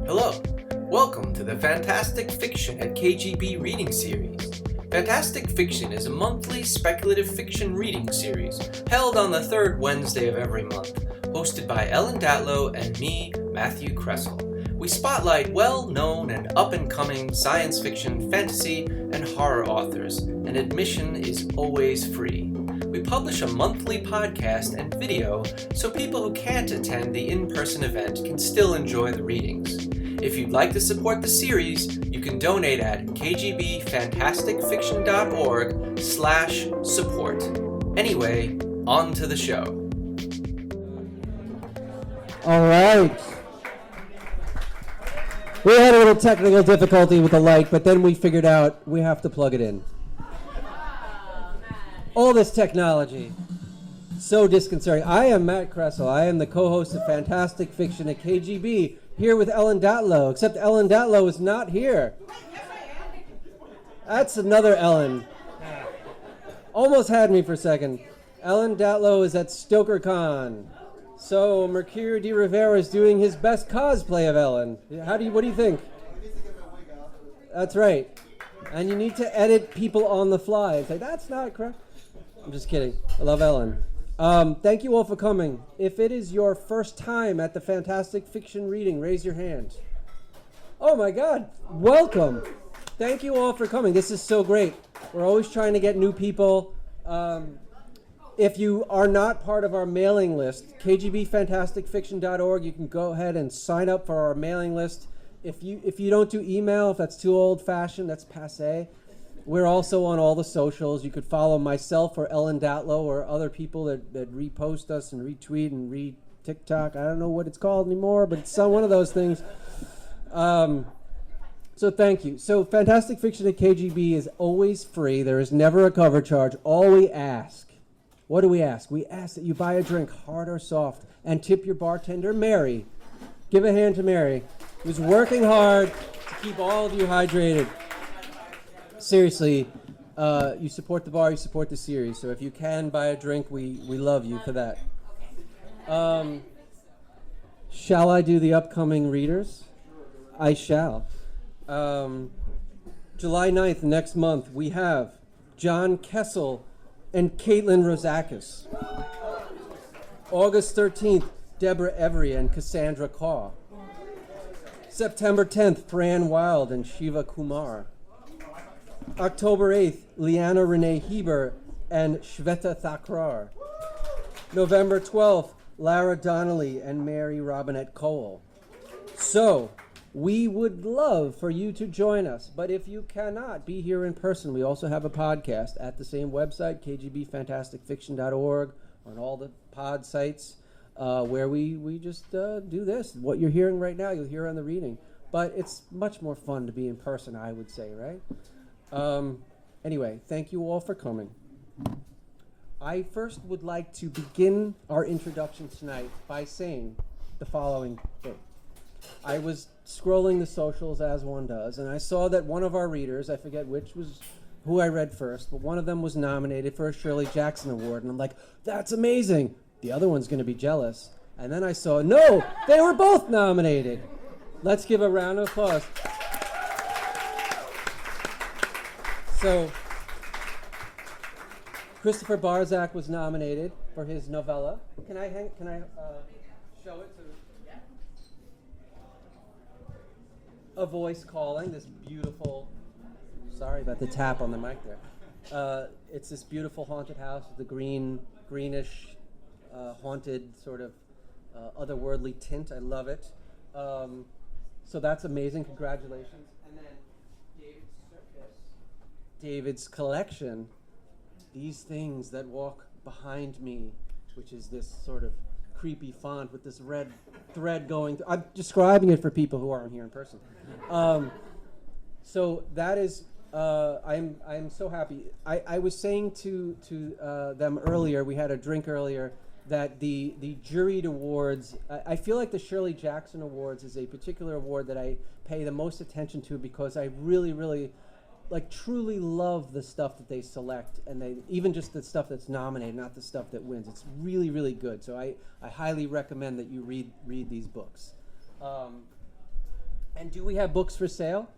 Hello, welcome to the Fantastic Fiction at KGB reading series. Fantastic Fiction is a monthly speculative fiction reading series held on the third Wednesday of every month, hosted by Ellen Datlow and me, Matthew Kressel. We spotlight well-known and up-and-coming science fiction, fantasy, and horror authors, and admission is always free. We publish a monthly podcast and video so people who can't attend the in-person event can still enjoy the readings. If you'd like to support the series, you can donate at kgbfantasticfiction.org/support. Anyway, on to the show. All right. We had a little technical difficulty with the light, but then we figured out we have to plug it in. All this technology. So disconcerting. I am Matt Kressel. I am the co-host of Fantastic Fiction at KGB, here with Ellen Datlow, except Ellen Datlow is not here. That's another Ellen. Almost had me for a second. Ellen Datlow is at StokerCon. So Mercurio de Rivera is doing his best cosplay of Ellen. What do you think? That's right. And you need to edit people on the fly and say, that's not correct. I'm just kidding. I love Ellen. Thank you all for coming. If it is your first time at the Fantastic Fiction reading, raise your hand. Oh my God, welcome. Thank you all for coming. This is so great. We're always trying to get new people. If you are not part of our mailing list, kgbfantasticfiction.org, you can go ahead and sign up for our mailing list. If you don't do email, if that's too old-fashioned, that's passé. We're also on all the socials. You could follow myself or Ellen Datlow or other people that repost us and retweet and re-TikTok. I don't know what it's called anymore, but it's one of those things. So thank you. So Fantastic Fiction at KGB is always free. There is never a cover charge. All we ask, what do we ask? We ask that you buy a drink, hard or soft, and tip your bartender, Mary. Give a hand to Mary, who's working hard to keep all of you hydrated. Seriously, you support the bar, you support the series. So if you can buy a drink, we love you for that. Shall I do the upcoming readers? I shall. July 9th, next month, we have John Kessel and Caitlin Rosakis. August 13th, Deborah Every and Cassandra Carr. September 10th, Fran Wild and Shiva Kumar. October 8th, Liana Renee Heber and Shveta Thakrar. November 12th, Lara Donnelly and Mary Robinette Cole. So, we would love for you to join us, but if you cannot be here in person, we also have a podcast at the same website, kgbfantasticfiction.org, on all the pod sites, where we just do this. What you're hearing right now, you'll hear on the reading. But it's much more fun to be in person, I would say, right? Anyway, thank you all for coming. I first would like to begin our introduction tonight by saying the following thing. I was scrolling the socials as one does, and I saw that one of our readers, I forget who I read first, but one of them was nominated for a Shirley Jackson Award, and I'm like, that's amazing. The other one's going to be jealous. And then I saw, no, they were both nominated. Let's give a round of applause. So, Christopher Barzak was nominated for his novella. Can I show it to A Voice Calling? This beautiful. Sorry about the tap on the mic there. It's this beautiful haunted house with the greenish, haunted sort of otherworldly tint. I love it. So that's amazing. Congratulations. And then David's collection, These Things That Walk Behind Me, which is this sort of creepy font with this red thread going through. I'm describing it for people who aren't here in person. So that is, I'm so happy. I was saying to them earlier, we had a drink earlier, that the juried awards, I feel like the Shirley Jackson Awards is a particular award that I pay the most attention to because I really, really truly love the stuff that they select, and they even just the stuff that's nominated, not the stuff that wins. It's really, really good. So I highly recommend that you read these books. And do we have books for sale?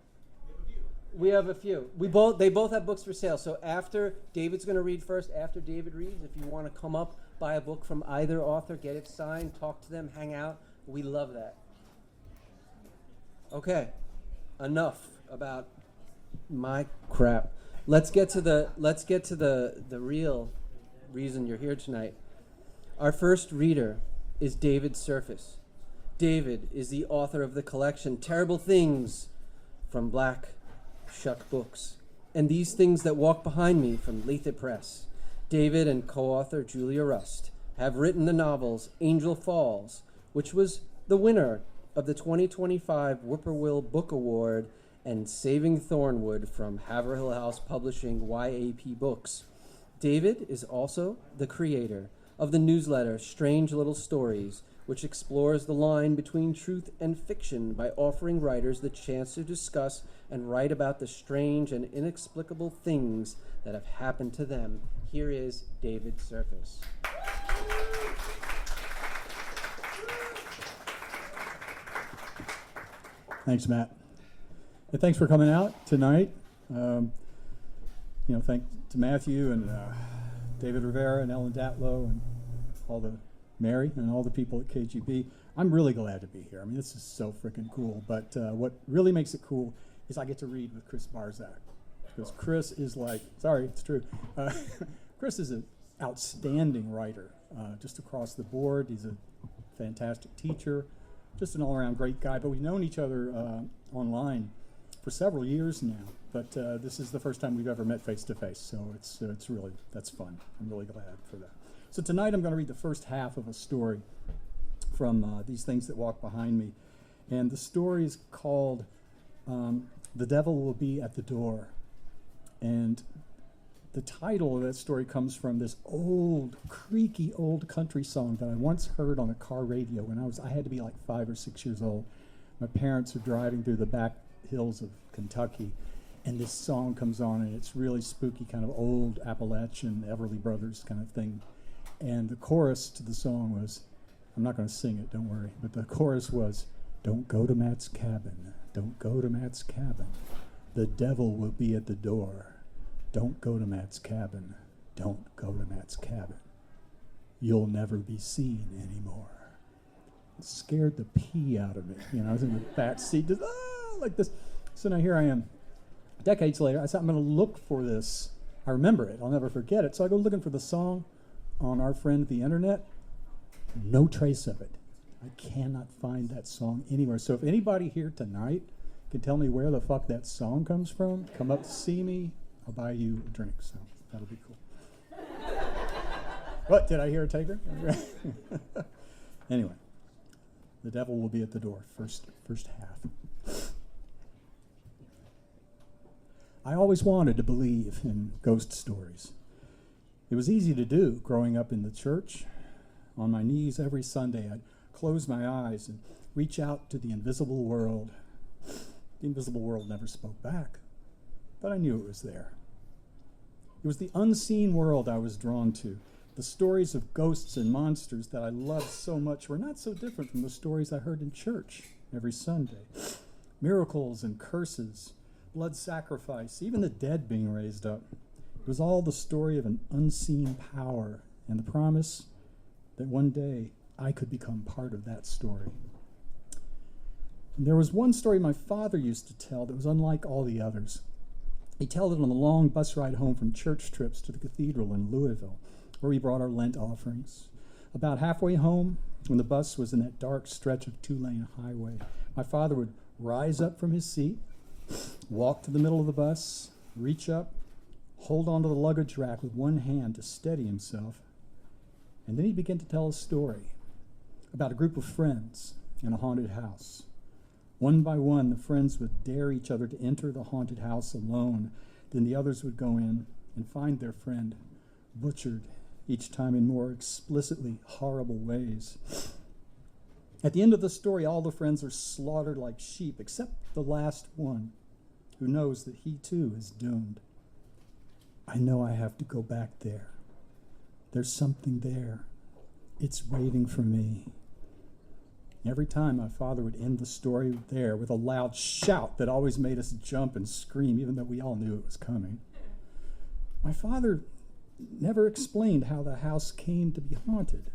We have a few. They both have books for sale. So after David's going to read first, after David reads, if you want to come up, buy a book from either author, get it signed, talk to them, hang out. We love that. Okay, enough about my crap. Let's get to the real reason you're here tonight. Our first reader is David Surface. David is the author of the collection Terrible Things from Black Shuck Books, and These Things That Walk Behind Me from Lethe Press. David and co-author Julia Rust have written the novels Angel Falls, which was the winner of the 2025 Whippoorwill Book Award, and Saving Thornwood from Haverhill HousePublishing YAP Books. David is also the creator of the newsletter Strange Little Stories, which explores the line between truth and fiction by offering writers the chance to discuss and write about the strange and inexplicable things that have happened to them. Here is David Surface. Thanks, Matt. And thanks for coming out tonight. Thanks to Matthew and David Rivera and Ellen Datlow and Mary and all the people at KGB. I'm really glad to be here. I mean, this is so freaking cool. But what really makes it cool is I get to read with Chris Barzak. Because Chris is it's true. Chris is an outstanding writer, just across the board. He's a fantastic teacher, just an all-around great guy. But we've known each other online for several years now. But this is the first time we've ever met face-to-face. So that's fun. I'm really glad for that. So tonight I'm going to read the first half of a story from These Things That Walk Behind Me. And the story is called The Devil Will Be at the Door. And the title of that story comes from this old, creaky old country song that I once heard on a car radio when I had to be like 5 or 6 years old. My parents were driving through the back hills of Kentucky, and this song comes on, and it's really spooky, kind of old Appalachian Everly Brothers kind of thing. And the chorus to the song was, I'm not going to sing it, don't worry, but the chorus was, don't go to Matt's cabin, don't go to Matt's cabin, the devil will be at the door. Don't go to Matt's cabin, don't go to Matt's cabin, you'll never be seen anymore. It scared the pee out of me. I was in the back seat, just like this. So now here I am, decades later. I said, I'm going to look for this. I remember it, I'll never forget it. So I go looking for the song on our friend the internet. No trace of it. I cannot find that song anywhere. So if anybody here tonight can tell me where the fuck that song comes from, come up to see me, I'll buy you a drink. So that'll be cool. What, did I hear a taker? Anyway, the devil will be at the door, first half. I always wanted to believe in ghost stories. It was easy to do growing up in the church. On my knees every Sunday, I'd close my eyes and reach out to the invisible world. The invisible world never spoke back, but I knew it was there. It was the unseen world I was drawn to. The stories of ghosts and monsters that I loved so much were not so different from the stories I heard in church every Sunday. Miracles and curses, blood sacrifice, even the dead being raised up. It was all the story of an unseen power and the promise that one day I could become part of that story. And there was one story my father used to tell that was unlike all the others. He told it on the long bus ride home from church trips to the cathedral in Louisville, where we brought our Lent offerings. About halfway home, when the bus was in that dark stretch of 2-lane highway, my father would rise up from his seat, walk to the middle of the bus, reach up, hold onto the luggage rack with one hand to steady himself, and then he'd begin to tell a story about a group of friends in a haunted house. One by one, the friends would dare each other to enter the haunted house alone. Then the others would go in and find their friend butchered, each time in more explicitly horrible ways. At the end of the story, all the friends are slaughtered like sheep, except the last one, who knows that he too is doomed. I know I have to go back there. There's something there. It's waiting for me. Every time my father would end the story there with a loud shout that always made us jump and scream, even though we all knew it was coming. My father never explained how the house came to be haunted,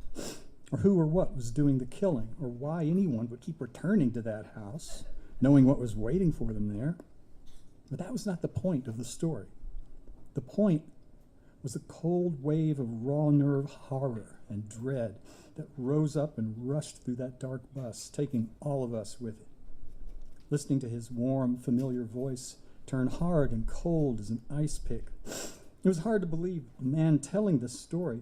or who or what was doing the killing, or why anyone would keep returning to that house, knowing what was waiting for them there. But that was not the point of the story. The point was a cold wave of raw nerve horror and dread that rose up and rushed through that dark bus, taking all of us with it. Listening to his warm, familiar voice turn hard and cold as an ice pick, it was hard to believe the man telling this story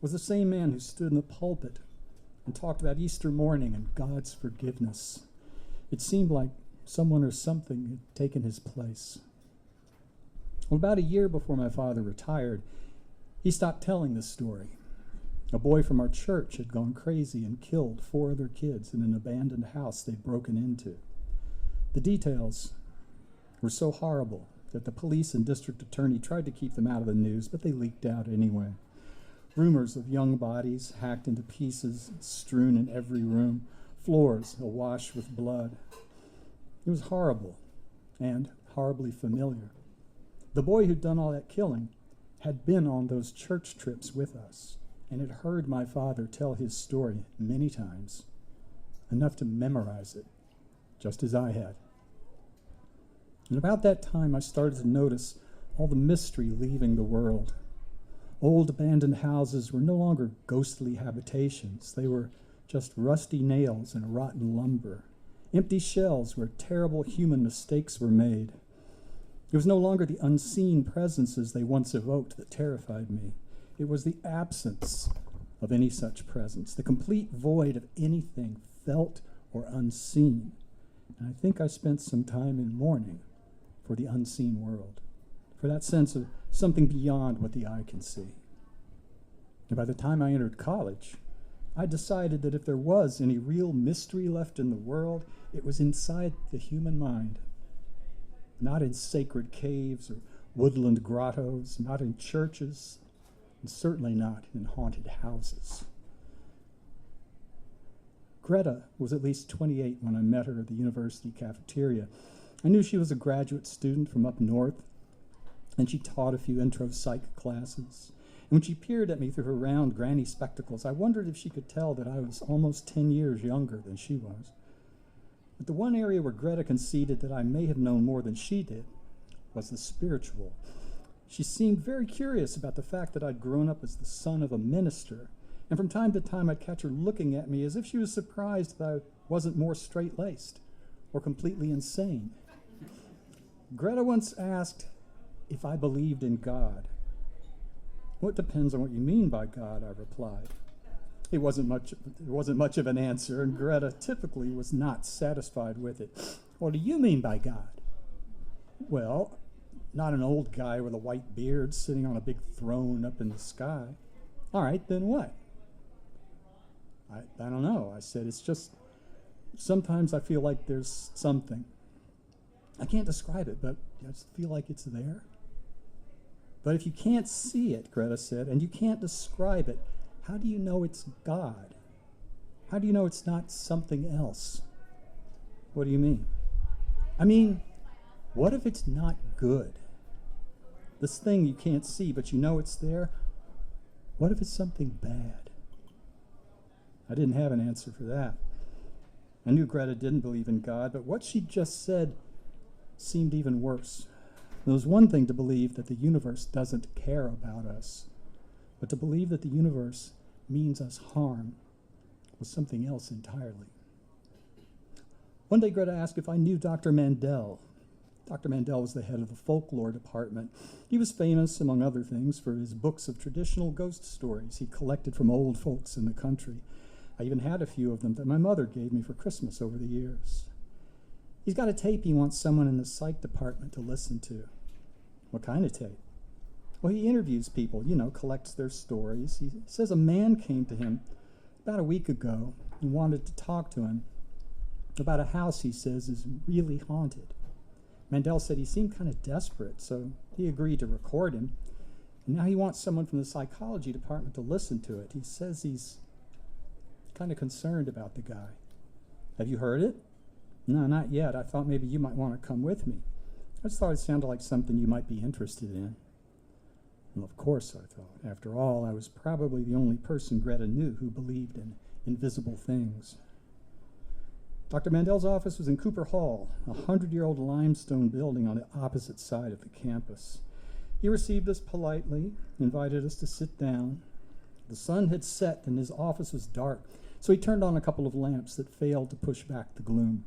was the same man who stood in the pulpit and talked about Easter morning and God's forgiveness. It seemed like someone or something had taken his place. Well, about a year before my father retired, he stopped telling this story. A boy from our church had gone crazy and killed 4 other kids in an abandoned house they'd broken into. The details were so horrible that the police and district attorney tried to keep them out of the news, but they leaked out anyway. Rumors of young bodies hacked into pieces, strewn in every room, floors awash with blood. It was horrible and horribly familiar. The boy who'd done all that killing had been on those church trips with us and had heard my father tell his story many times, enough to memorize it, just as I had. And about that time, I started to notice all the mystery leaving the world. Old abandoned houses were no longer ghostly habitations. They were just rusty nails and rotten lumber, empty shells where terrible human mistakes were made. It was no longer the unseen presences they once evoked that terrified me. It was the absence of any such presence, the complete void of anything felt or unseen. And I think I spent some time in mourning for the unseen world, for that sense of something beyond what the eye can see. And by the time I entered college, I decided that if there was any real mystery left in the world, it was inside the human mind, not in sacred caves or woodland grottos, not in churches, and certainly not in haunted houses. Greta was at least 28 when I met her at the university cafeteria. I knew she was a graduate student from up north, and she taught a few intro psych classes. And when she peered at me through her round granny spectacles, I wondered if she could tell that I was almost 10 years younger than she was. But the one area where Greta conceded that I may have known more than she did was the spiritual. She seemed very curious about the fact that I'd grown up as the son of a minister, and from time to time I'd catch her looking at me as if she was surprised that I wasn't more straight-laced or completely insane. Greta once asked if I believed in God. Well, it depends on what you mean by God, I replied. It wasn't much of an answer, and Greta typically was not satisfied with it. What do you mean by God? Well, not an old guy with a white beard sitting on a big throne up in the sky. All right, then what? I don't know, I said. It's just, sometimes I feel like there's something. I can't describe it, but I just feel like it's there. But if you can't see it, Greta said, and you can't describe it, how do you know it's God? How do you know it's not something else? What do you mean? I mean, what if it's not good? This thing you can't see, but you know it's there. What if it's something bad? I didn't have an answer for that. I knew Greta didn't believe in God, but what she just said seemed even worse. It was one thing to believe that the universe doesn't care about us, but to believe that the universe means us harm was something else entirely. One day Greta asked if I knew Dr. Mandel. Dr. Mandel was the head of the folklore department. He was famous, among other things, for his books of traditional ghost stories he collected from old folks in the country. I even had a few of them that my mother gave me for Christmas over the years. He's got a tape he wants someone in the psych department to listen to. What kind of tape? Well, he interviews people, collects their stories. He says a man came to him about a week ago and wanted to talk to him about a house he says is really haunted. Mandel said he seemed kind of desperate, so he agreed to record him. And now he wants someone from the psychology department to listen to it. He says he's kind of concerned about the guy. Have you heard it? No, not yet. I thought maybe you might want to come with me. I just thought it sounded like something you might be interested in. Well, of course, I thought. After all, I was probably the only person Greta knew who believed in invisible things. Dr. Mandel's office was in Cooper Hall, a 100-year-old limestone building on the opposite side of the campus. He received us politely, invited us to sit down. The sun had set and his office was dark, so he turned on a couple of lamps that failed to push back the gloom.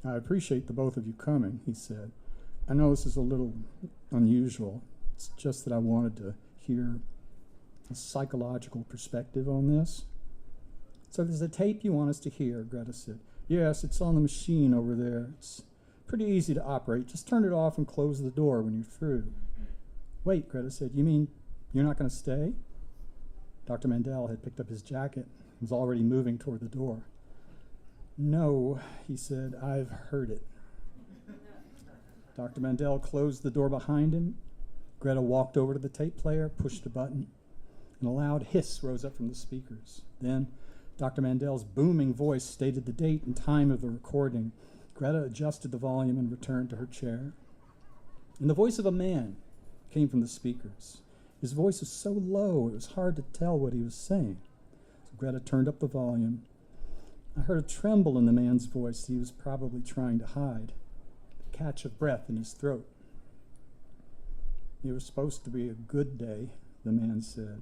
I appreciate the both of you coming, he said. I know this is a little unusual. It's just that I wanted to hear a psychological perspective on this. So there's a tape you want us to hear, Greta said. Yes, it's on the machine over there. It's pretty easy to operate. Just turn it off and close the door when you're through. Wait, Greta said, you mean you're not going to stay? Dr. Mandel had picked up his jacket and was already moving toward the door. No, he said, I've heard it. Dr. Mandel closed the door behind him. Greta walked over to the tape player, pushed a button, and a loud hiss rose up from the speakers. Then Dr. Mandel's booming voice stated the date and time of the recording. Greta adjusted the volume and returned to her chair. And the voice of a man came from the speakers. His voice was so low it was hard to tell what he was saying. So Greta turned up the volume. I heard a tremble in the man's voice he was probably trying to hide, a catch of breath in his throat. It was supposed to be a good day, the man said.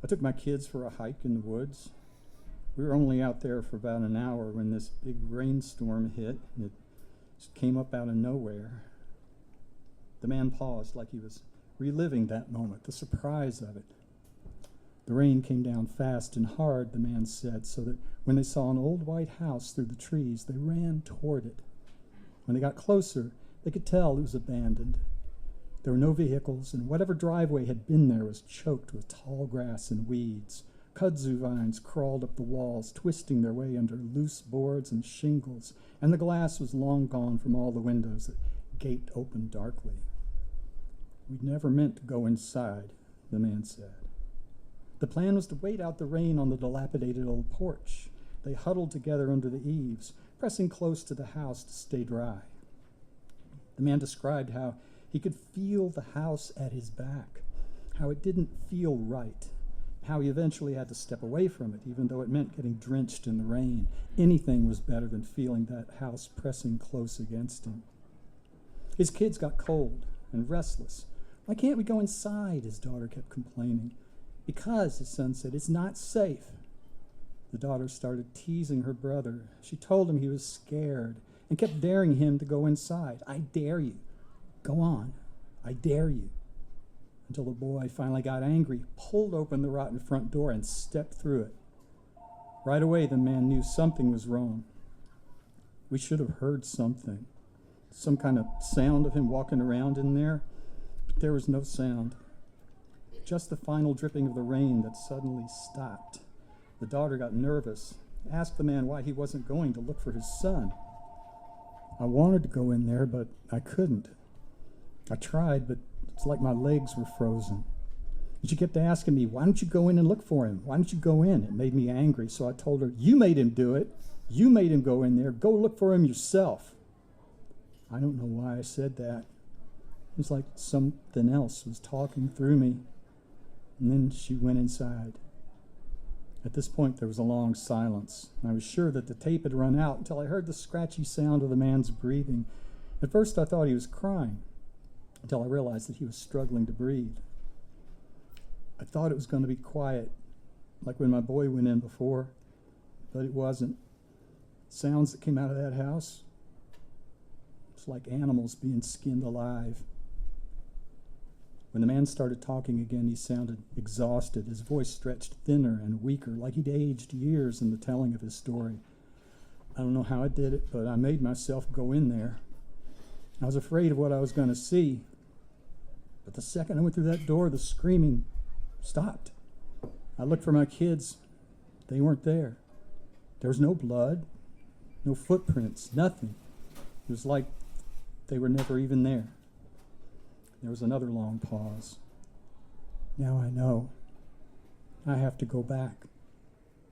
I took my kids for a hike in the woods. We were only out there for about an hour when this big rainstorm hit, and it just came up out of nowhere. The man paused like he was reliving that moment, the surprise of it. The rain came down fast and hard, the man said, so that when they saw an old white house through the trees, they ran toward it. When they got closer, they could tell it was abandoned. There were no vehicles, and whatever driveway had been there was choked with tall grass and weeds. Kudzu vines crawled up the walls, twisting their way under loose boards and shingles, and the glass was long gone from all the windows that gaped open darkly. We'd never meant to go inside, the man said. The plan was to wait out the rain on the dilapidated old porch. They huddled together under the eaves, pressing close to the house to stay dry. The man described how he could feel the house at his back, how it didn't feel right, how he eventually had to step away from it, even though it meant getting drenched in the rain. Anything was better than feeling that house pressing close against him. His kids got cold and restless. Why can't we go inside? His daughter kept complaining. Because, his son said, it's not safe. The daughter started teasing her brother. She told him he was scared and kept daring him to go inside. I dare you. Go on. I dare you. Until the boy finally got angry, pulled open the rotten front door, and stepped through it. Right away, the man knew something was wrong. We should have heard something. Some kind of sound of him walking around in there. But there was no sound. Just the final dripping of the rain that suddenly stopped. The daughter got nervous, asked the man why he wasn't going to look for his son. I wanted to go in there, but I couldn't. I tried, but it's like my legs were frozen. And she kept asking me, why don't you go in and look for him? Why don't you go in? It made me angry, so I told her, you made him do it. You made him go in there. Go look for him yourself. I don't know why I said that. It was like something else was talking through me. And then she went inside. At this point, there was a long silence. I was sure that the tape had run out until I heard the scratchy sound of the man's breathing. At first, I thought he was crying, until I realized that he was struggling to breathe. I thought it was going to be quiet, like when my boy went in before, but it wasn't. Sounds that came out of that house, it's like animals being skinned alive. When the man started talking again, he sounded exhausted. His voice stretched thinner and weaker, like he'd aged years in the telling of his story. I don't know how I did it, but I made myself go in there. I was afraid of what I was going to see. But the second I went through that door, the screaming stopped. I looked for my kids. They weren't there. There was no blood, no footprints, nothing. It was like they were never even there. There was another long pause. Now I know. I have to go back.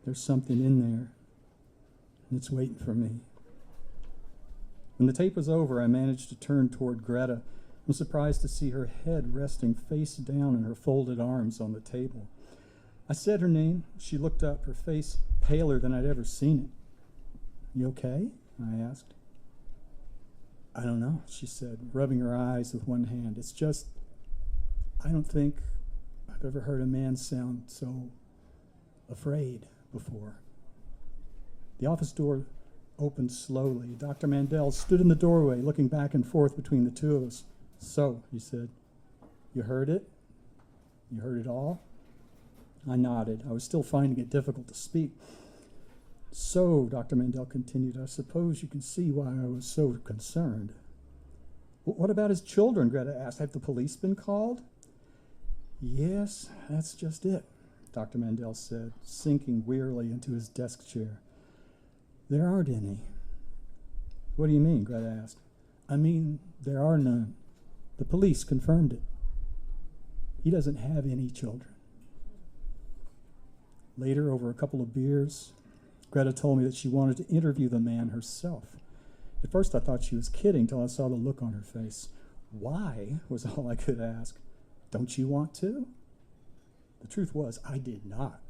There's something in there. and it's waiting for me. When the tape was over, I managed to turn toward Greta. I was surprised to see her head resting face down and her folded arms on the table. I said her name. She looked up, her face paler than I'd ever seen it. "You okay?" I asked. "I don't know," she said, rubbing her eyes with one hand. "It's just, I don't think I've ever heard a man sound so afraid before." The office door opened slowly. Dr. Mandel stood in the doorway, looking back and forth between the two of us. "So," he said, "you heard it? You heard it all?" I nodded. I was still finding it difficult to speak. "So," Dr. Mandel continued, "I suppose you can see why I was so concerned." "What about his children?" Greta asked. "Have the police been called?" "Yes, that's just it," Dr. Mandel said, sinking wearily into his desk chair. "There aren't any." "What do you mean?" Greta asked. "I mean, there are none. The police confirmed it. He doesn't have any children." Later, over a couple of beers, Greta told me that she wanted to interview the man herself. At first I thought she was kidding till I saw the look on her face. "Why?" was all I could ask. "Don't you want to?" The truth was, I did not.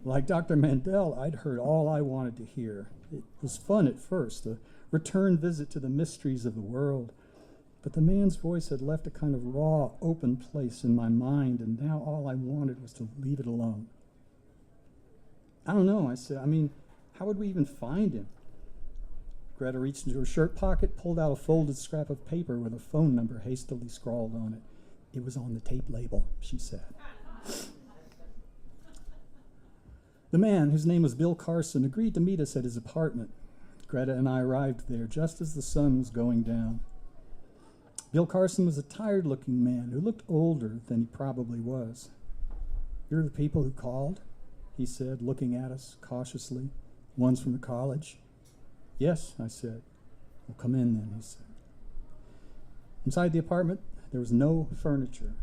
Like Dr. Mandel, I'd heard all I wanted to hear. It was fun at first, a return visit to the mysteries of the world. But the man's voice had left a kind of raw, open place in my mind, and now all I wanted was to leave it alone. "I don't know," I said. "I mean, how would we even find him?" Greta reached into her shirt pocket, pulled out a folded scrap of paper with a phone number hastily scrawled on it. "It was on the tape label," she said. The man, whose name was Bill Carson, agreed to meet us at his apartment. Greta and I arrived there just as the sun was going down. Bill Carson was a tired-looking man who looked older than he probably was. "You're the people who called?" he said, looking at us cautiously. "Ones from the college?" "Yes," I said. "Well, come in then," he said. Inside the apartment, there was no furniture.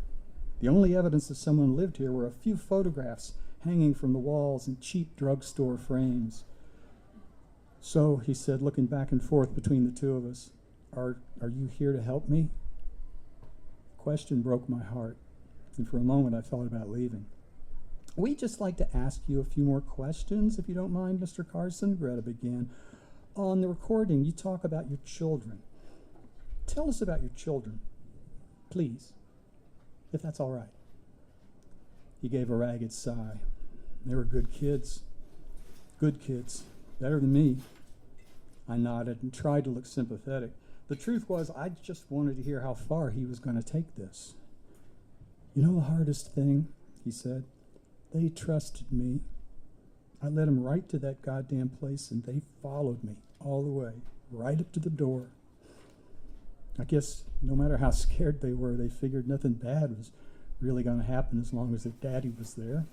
The only evidence that someone lived here were a few photographs hanging from the walls in cheap drugstore frames. "So," he said, looking back and forth between the two of us, are you here to help me?" The question broke my heart, and for a moment I thought about leaving. "We'd just like to ask you a few more questions, if you don't mind, Mr. Carson," Greta began. "On the recording, you talk about your children. Tell us about your children, please, if that's all right." He gave a ragged sigh. "They were good kids. Good kids. Better than me." I nodded and tried to look sympathetic. The truth was, I just wanted to hear how far he was going to take this. "You know the hardest thing?" he said. "They trusted me. I led them right to that goddamn place, and they followed me all the way, right up to the door. I guess no matter how scared they were, they figured nothing bad was really going to happen as long as their daddy was there."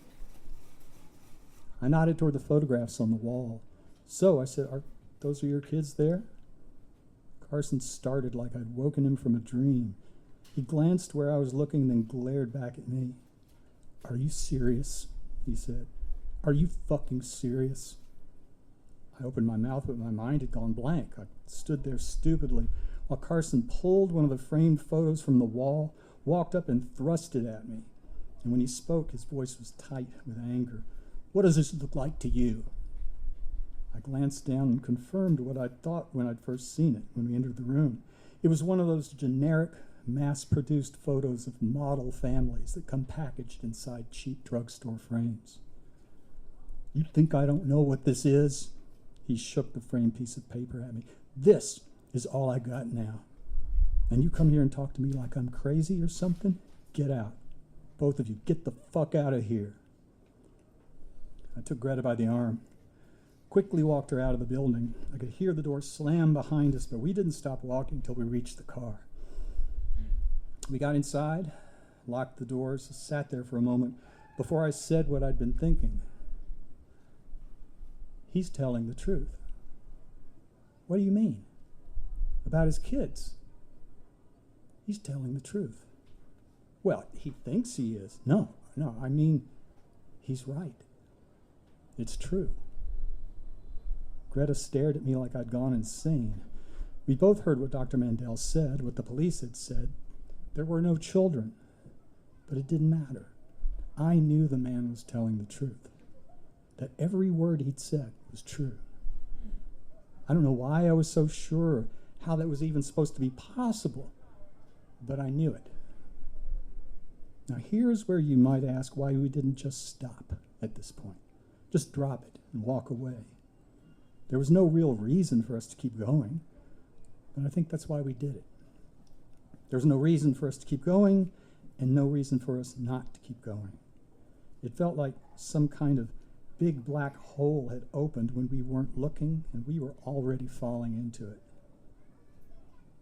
I nodded toward the photographs on the wall. "So," I said, "are those your kids there?" Carson started like I'd woken him from a dream. He glanced where I was looking, then glared back at me. "Are you serious?" he said. "Are you fucking serious?" I opened my mouth, but my mind had gone blank. I stood there stupidly while Carson pulled one of the framed photos from the wall, walked up and thrust it at me. And when he spoke, his voice was tight with anger. "What does this look like to you?" I glanced down and confirmed what I'd thought when I'd first seen it when we entered the room. It was one of those generic, mass-produced photos of model families that come packaged inside cheap drugstore frames. "You think I don't know what this is?" He shook the framed piece of paper at me. "This is all I got now. And you come here and talk to me like I'm crazy or something? Get out. Both of you, get the fuck out of here." I took Greta by the arm, quickly walked her out of the building. I could hear the door slam behind us, but we didn't stop walking until we reached the car. We got inside, locked the doors, sat there for a moment before I said what I'd been thinking. "He's telling the truth." "What do you mean?" "About his kids." "He's telling the truth." "Well, he thinks he is." No, I mean, he's right. It's true." Greta stared at me like I'd gone insane. We both heard what Dr. Mandel said, what the police had said. There were no children, but it didn't matter. I knew the man was telling the truth, that every word he'd said was true. I don't know why I was so sure, how that was even supposed to be possible, but I knew it. Now here's where you might ask why we didn't just stop at this point, just drop it and walk away. There was no real reason for us to keep going, but I think that's why we did it. There's no reason for us to keep going and no reason for us not to keep going. It felt like some kind of big black hole had opened when we weren't looking, and we were already falling into it.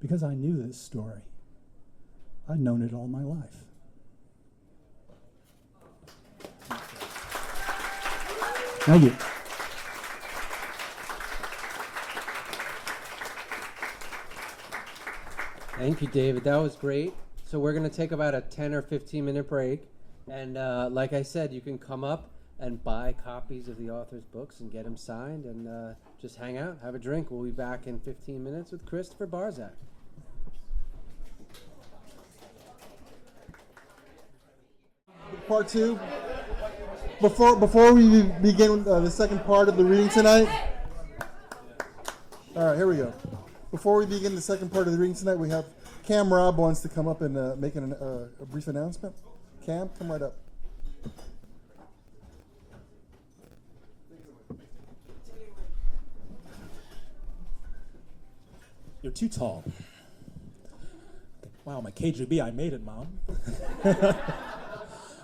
Because I knew this story. I'd known it all my life. Thank you. Thank you, David. That was great. So we're going to take about a 10 or 15-minute break. And like I said, you can come up and buy copies of the author's books and get them signed and just hang out, have a drink. We'll be back in 15 minutes with Christopher Barzak. Part two. Before we begin the second part of the reading tonight. All right, here we go. Before we begin the second part of the reading tonight, we have Cam Robb wants to come up and make a brief announcement. Cam, come right up. You're too tall. Wow, my KGB, I made it, Mom.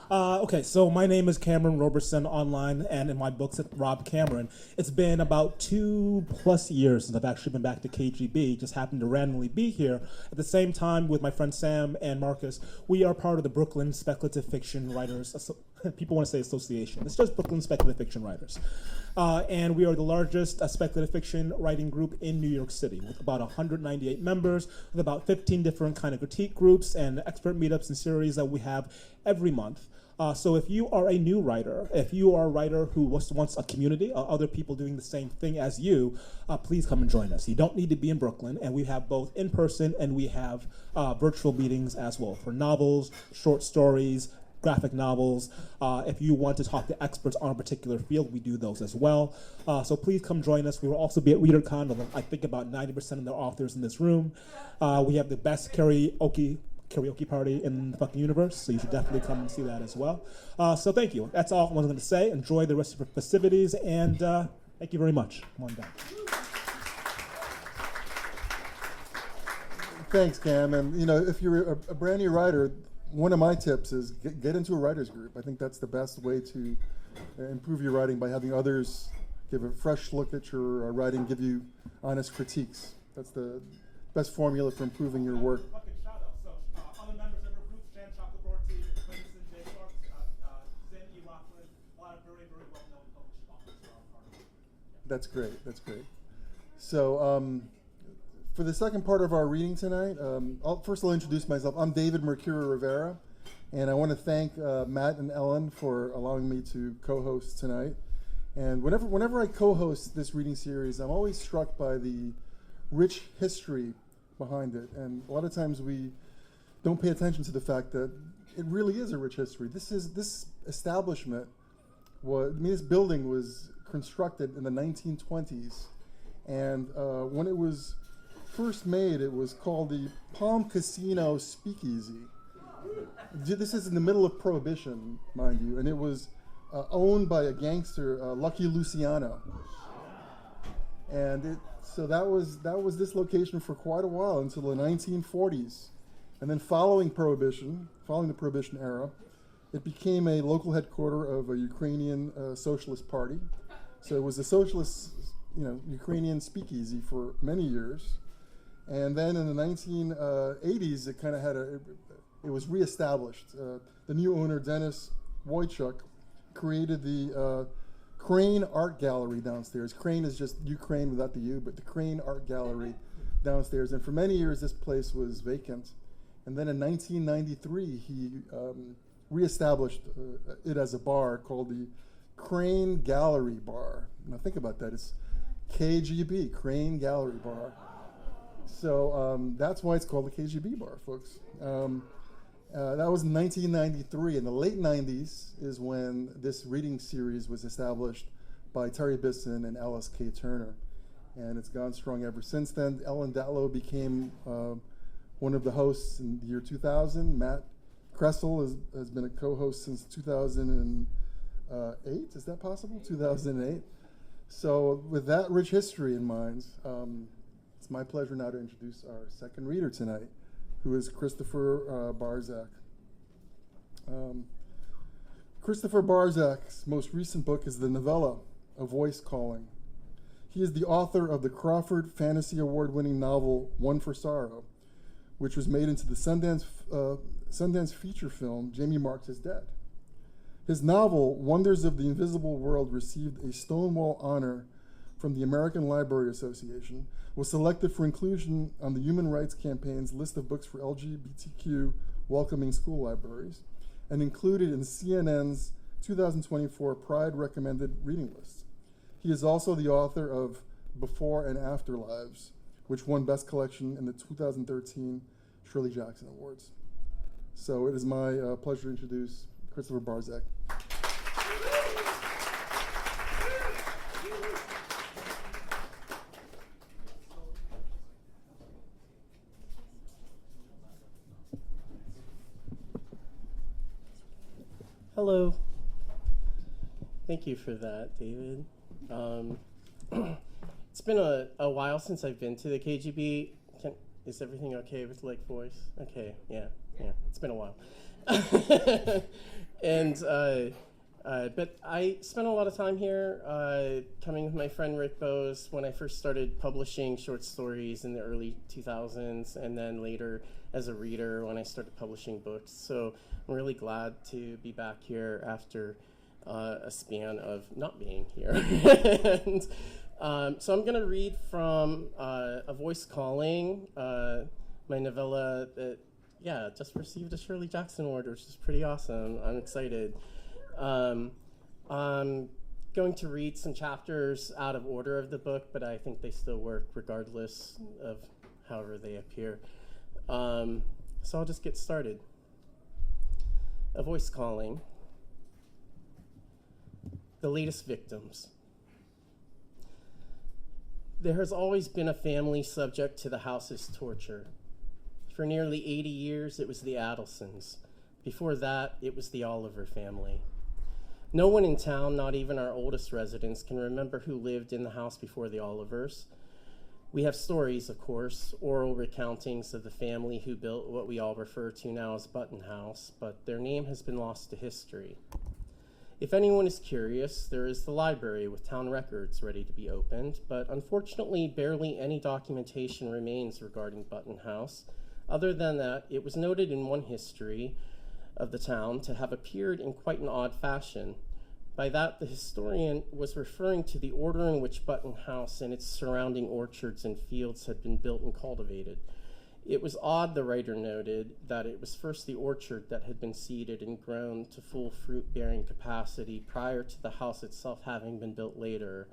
Okay, so my name is Cameron Roberson online and in my books at Rob Cameron. It's been about 2+ years since I've actually been back to KGB. Just happened to randomly be here. At the same time with my friend Sam and Marcus, we are part of the Brooklyn Speculative Fiction Writers, people want to say association. It's just Brooklyn Speculative Fiction Writers. And we are the largest speculative fiction writing group in New York City with about 198 members, with about 15 different kind of critique groups and expert meetups and series that we have every month. So if you are a new writer, if you are a writer who wants a community, other people doing the same thing as you, please come and join us. You don't need to be in Brooklyn, and we have both in-person and we have virtual meetings as well for novels, short stories, graphic novels. If you want to talk to experts on a particular field, we do those as well. So please come join us. We will also be at ReaderCon. I think about 90% of the authors in this room. We have the best karaoke party in the fucking universe, so you should definitely come and see that as well. So thank you. That's all I was going to say. Enjoy the rest of your festivities, and thank you very much. Come on down. Thanks, Cam. And if you're a brand new writer, one of my tips is get into a writer's group. I think that's the best way to improve your writing, by having others give a fresh look at your writing, give you honest critiques. That's the best formula for improving your work. That's great. That's great. So for the second part of our reading tonight, I'll introduce myself. I'm David Mercuri Rivera, and I want to thank Matt and Ellen for allowing me to co-host tonight. And whenever I co-host this reading series, I'm always struck by the rich history behind it. And a lot of times we don't pay attention to the fact that it really is a rich history. This establishment, this building was constructed in the 1920s, and when it was first made, it was called the Palm Casino Speakeasy. This is in the middle of Prohibition, mind you, and it was owned by a gangster, Lucky Luciano. And so that was this location for quite a while until the 1940s, and then following the Prohibition era, it became a local headquarter of a Ukrainian socialist party. So it was a socialist, Ukrainian speakeasy for many years. And then in the 1980s, it kind of it was reestablished. The new owner, Dennis Wojciech, created the Crane Art Gallery downstairs. Crane is just Ukraine without the U, but the Crane Art Gallery downstairs. And for many years, this place was vacant. And then in 1993, he reestablished it as a bar called the Crane Gallery Bar. Now think about that. KGB, Crane Gallery Bar. So that's why it's called the KGB Bar, folks. That was in 1993. In the late 90s is when this reading series was established by Terry Bisson and Alice K. Turner. And it's gone strong ever since then. Ellen Datlow became one of the hosts in the year 2000. Matt Kressel has been a co-host since 2008. Is that possible? 2008. So with that rich history in mind, it's my pleasure now to introduce our second reader tonight, who is Christopher Barzak. Christopher Barzak's most recent book is the novella, A Voice Calling. He is the author of the Crawford Fantasy Award-winning novel One for Sorrow, which was made into the Sundance feature film Jamie Marks is Dead. His novel, Wonders of the Invisible World, received a Stonewall Honor from the American Library Association, was selected for inclusion on the Human Rights Campaign's list of books for LGBTQ welcoming school libraries, and included in CNN's 2024 Pride Recommended Reading List. He is also the author of Before and Afterlives, which won Best Collection in the 2013 Shirley Jackson Awards. So it is my pleasure to introduce Christopher Barzak. Hello. Thank you for that, David. It's been a while since I've been to the KGB. Is everything okay with like voice? Okay, yeah. It's been a while. And but I spent a lot of time here coming with my friend Rick Bose when I first started publishing short stories in the early 2000s, and then later as a reader when I started publishing books. So I'm really glad to be back here after a span of not being here. And so I'm going to read from A Voice Calling, my novella that just received a Shirley Jackson Award, which is pretty awesome. I'm excited. I'm going to read some chapters out of order of the book, but I think they still work regardless of however they appear. So I'll just get started. A Voice Calling. The latest victims. There has always been a family subject to the house's torture. For nearly 80 years, it was the Adelsons. Before that, it was the Oliver family. No one in town, not even our oldest residents, can remember who lived in the house before the Olivers. We have stories, of course, oral recountings of the family who built what we all refer to now as Button House, but their name has been lost to history. If anyone is curious, there is the library with town records ready to be opened, but unfortunately barely any documentation remains regarding Button House, other than that it was noted in one history of the town to have appeared in quite an odd fashion. By that, the historian was referring to the order in which Button House and its surrounding orchards and fields had been built and cultivated. It was odd, the writer noted, that it was first the orchard that had been seeded and grown to full fruit-bearing capacity prior to the house itself having been built later.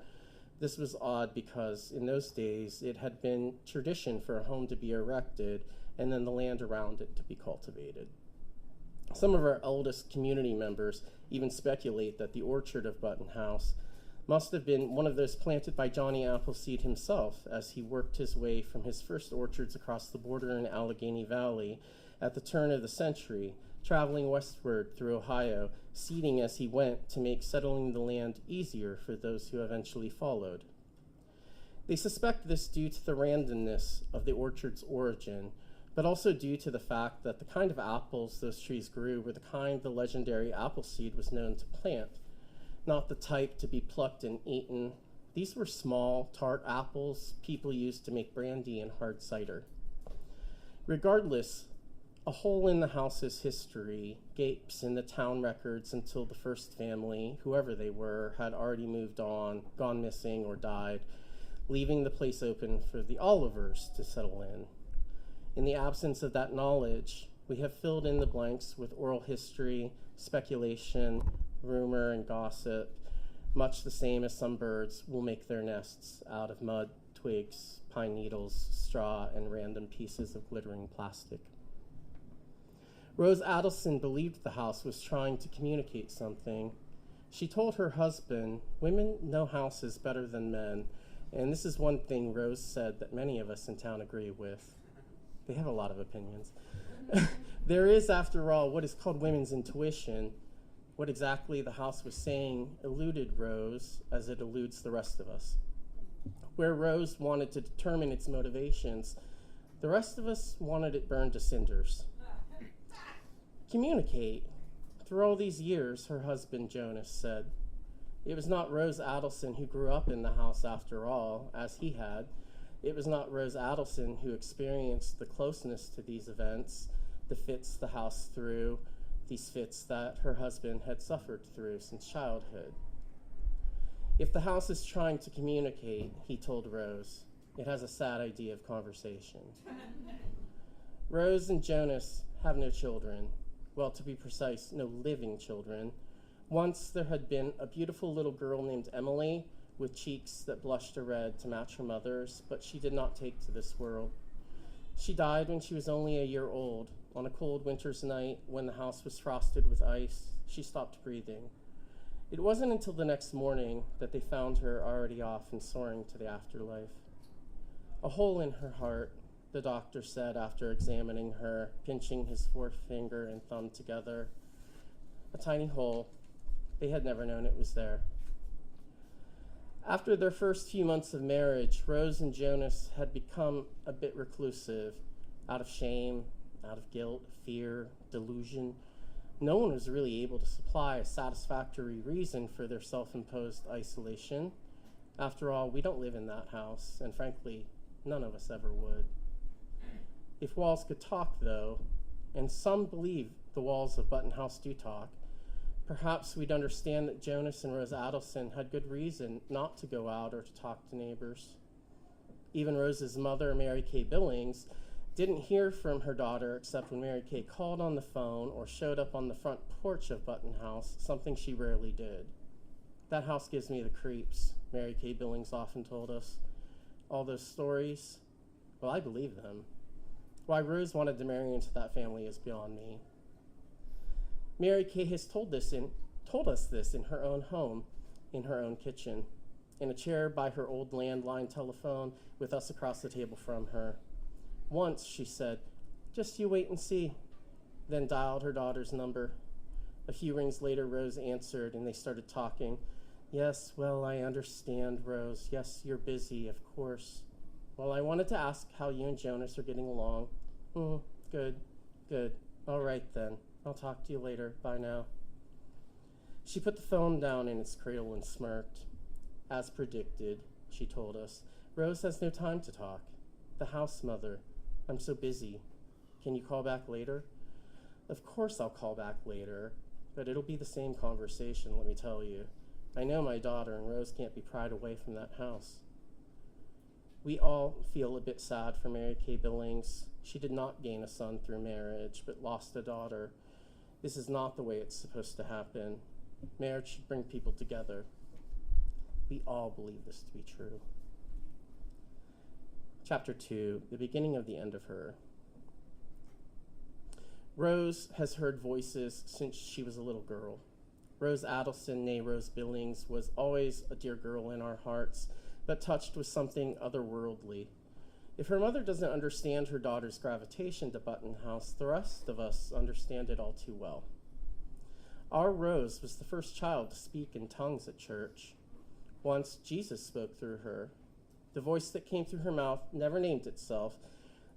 This was odd because in those days it had been tradition for a home to be erected and then the land around it to be cultivated. Some of our oldest community members even speculate that the orchard of Button House must have been one of those planted by Johnny Appleseed himself as he worked his way from his first orchards across the border in Allegheny Valley at the turn of the century, traveling westward through Ohio, seeding as he went to make settling the land easier for those who eventually followed. They suspect this due to the randomness of the orchard's origin, but also due to the fact that the kind of apples those trees grew were the kind the legendary Appleseed was known to plant, not the type to be plucked and eaten. These were small, tart apples people used to make brandy and hard cider. Regardless, a hole in the house's history gapes in the town records until the first family, whoever they were, had already moved on, gone missing, or died, leaving the place open for the Olivers to settle in. In the absence of that knowledge, we have filled in the blanks with oral history, speculation, rumor, and gossip. much the same as some birds will make their nests out of mud, twigs, pine needles, straw, and random pieces of glittering plastic. Rose Adelson believed the house was trying to communicate something. She told her husband, "Women know houses better than men," and this is one thing Rose said that many of us in town agree with. They have a lot of opinions. There is, after all, what is called women's intuition. What exactly the house was saying eluded Rose as it eludes the rest of us. Where Rose wanted to determine its motivations, the rest of us wanted it burned to cinders. Communicate. Through all these years, her husband Jonas said, it was not Rose Adelson who grew up in the house after all, as he had. It was not Rose Adelson who experienced the closeness to these events, the fits the house threw, these fits that her husband had suffered through since childhood. If the house is trying to communicate, he told Rose, it has a sad idea of conversation. Rose and Jonas have no children. Well, to be precise, no living children. Once there had been a beautiful little girl named Emily with cheeks that blushed a red to match her mother's, but she did not take to this world. She died when she was only a year old. On a cold winter's night, when the house was frosted with ice, she stopped breathing. It wasn't until the next morning that they found her already off and soaring to the afterlife. A hole in her heart, the doctor said after examining her, pinching his forefinger and thumb together. A tiny hole. They had never known it was there. After their first few months of marriage, Rose and Jonas had become a bit reclusive, out of shame, out of guilt, fear, delusion. No one was really able to supply a satisfactory reason for their self-imposed isolation. After all, we don't live in that house, and frankly, none of us ever would. If walls could talk, though, and some believe the walls of Button House do talk, perhaps we'd understand that Jonas and Rose Adelson had good reason not to go out or to talk to neighbors. Even Rose's mother, Mary Kay Billings, didn't hear from her daughter except when Mary Kay called on the phone or showed up on the front porch of Button House, something she rarely did. That house gives me the creeps, Mary Kay Billings often told us. All those stories, well, I believe them. Why Rose wanted to marry into that family is beyond me. Mary Kay has told us this in her own home, in her own kitchen, in a chair by her old landline telephone with us across the table from her. Once, she said, "Just you wait and see," then dialed her daughter's number. A few rings later, Rose answered, and they started talking. "Yes, well, I understand, Rose. Yes, you're busy, of course. Well, I wanted to ask how you and Jonas are getting along." Good. All right, then. I'll talk to you later. Bye now." She put the phone down in its cradle and smirked. As predicted, she told us, Rose has no time to talk. The house mother. I'm so busy. Can you call back later? Of course I'll call back later, but it'll be the same conversation, let me tell you. I know my daughter, and Rose can't be pried away from that house. We all feel a bit sad for Mary Kay Billings. She did not gain a son through marriage, but lost a daughter. This is not the way it's supposed to happen. Marriage should bring people together. We all believe this to be true. Chapter 2, the beginning of the end of her. Rose has heard voices since she was a little girl. Rose Adelson, née Rose Billings, was always a dear girl in our hearts, but touched with something otherworldly. If her mother doesn't understand her daughter's gravitation to Button House, the rest of us understand it all too well. Our Rose was the first child to speak in tongues at church. Once Jesus spoke through her. The voice that came through her mouth never named itself,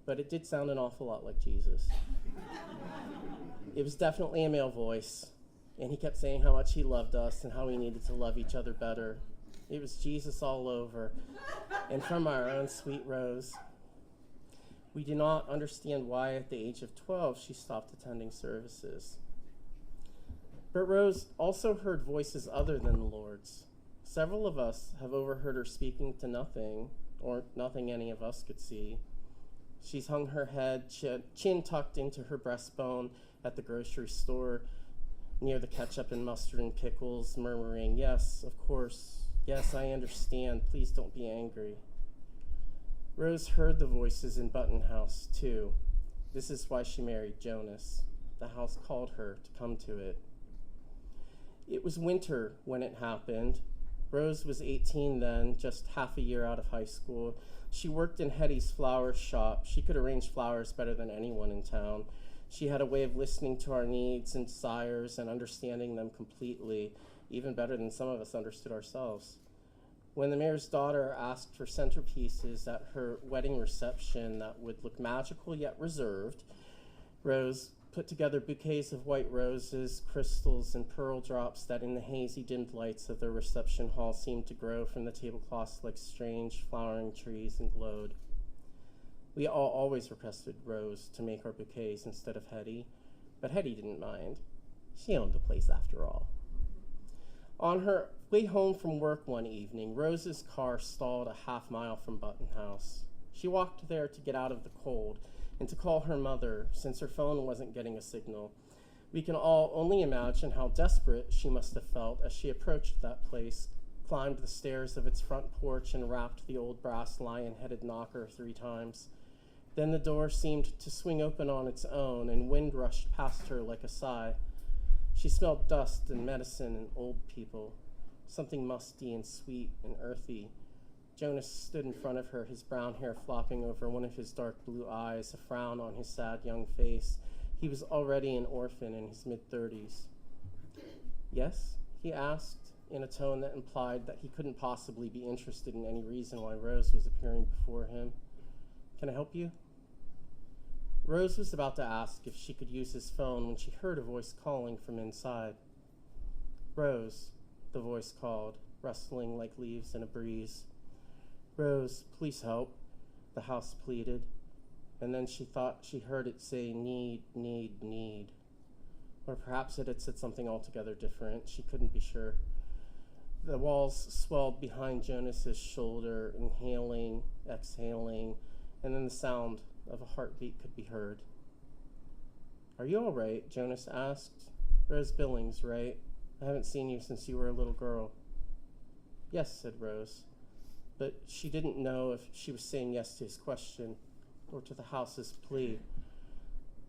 but it did sound an awful lot like Jesus. It was definitely a male voice, and he kept saying how much he loved us and how we needed to love each other better. It was Jesus all over, and from our own sweet Rose. We do not understand why at the age of 12 she stopped attending services. But Rose also heard voices other than the Lord's. Several of us have overheard her speaking to nothing, or nothing any of us could see. She's hung her head, chin tucked into her breastbone at the grocery store. near the ketchup and mustard and pickles, murmuring, "Yes, of course. Yes, I understand. Please don't be angry." Rose heard the voices in Button House, too. This is why she married Jonas. The house called her to come to it. It was winter when it happened. Rose was 18 then, just half a year out of high school. She worked in Hetty's flower shop. She could arrange flowers better than anyone in town. She had a way of listening to our needs and desires and understanding them completely, even better than some of us understood ourselves. When the mayor's daughter asked for centerpieces at her wedding reception that would look magical yet reserved, Rose put together bouquets of white roses, crystals, and pearl drops that in the hazy dimmed lights of the reception hall seemed to grow from the tablecloths like strange flowering trees and glowed. We all always requested Rose to make our bouquets instead of Hetty, but Hetty didn't mind. She owned the place after all. On her way home from work one evening, Rose's car stalled a half mile from Button House. She walked there to get out of the cold and to call her mother, since her phone wasn't getting a signal. We can all only imagine how desperate she must have felt as she approached that place, climbed the stairs of its front porch, and rapped the old brass lion-headed knocker 3 times. Then the door seemed to swing open on its own, and wind rushed past her like a sigh. She smelled dust and medicine and old people, something musty and sweet and earthy. Jonas stood in front of her, his brown hair flopping over one of his dark blue eyes, a frown on his sad young face. He was already an orphan in his mid-30s. "Yes?" he asked, in a tone that implied that he couldn't possibly be interested in any reason why Rose was appearing before him. "Can I help you?" Rose was about to ask if she could use his phone when she heard a voice calling from inside. "Rose," the voice called, rustling like leaves in a breeze. "Rose, please help," the house pleaded, and then she thought she heard it say need. Or perhaps it had said something altogether different. She couldn't be sure. The walls swelled behind Jonas's shoulder, inhaling, exhaling, and then the sound of a heartbeat could be heard. "Are you all right?" Jonas asked. "Rose Billings, right? I haven't seen you since you were a little girl." "Yes," said Rose, but she didn't know if she was saying yes to his question or to the house's plea.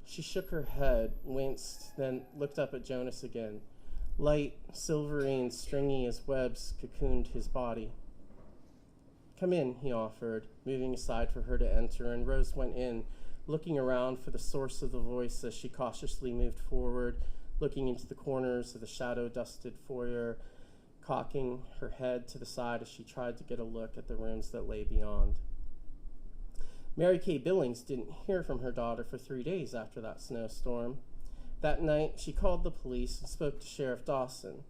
She shook her head, winced, then looked up at Jonas again. Light, silvery, and stringy as webs cocooned his body. "Come in," he offered, moving aside for her to enter, and Rose went in, looking around for the source of the voice as she cautiously moved forward, looking into the corners of the shadow-dusted foyer, cocking her head to the side as she tried to get a look at the rooms that lay beyond. Mary Kay Billings didn't hear from her daughter for 3 days after that snowstorm. That night, she called the police and spoke to Sheriff Dawson.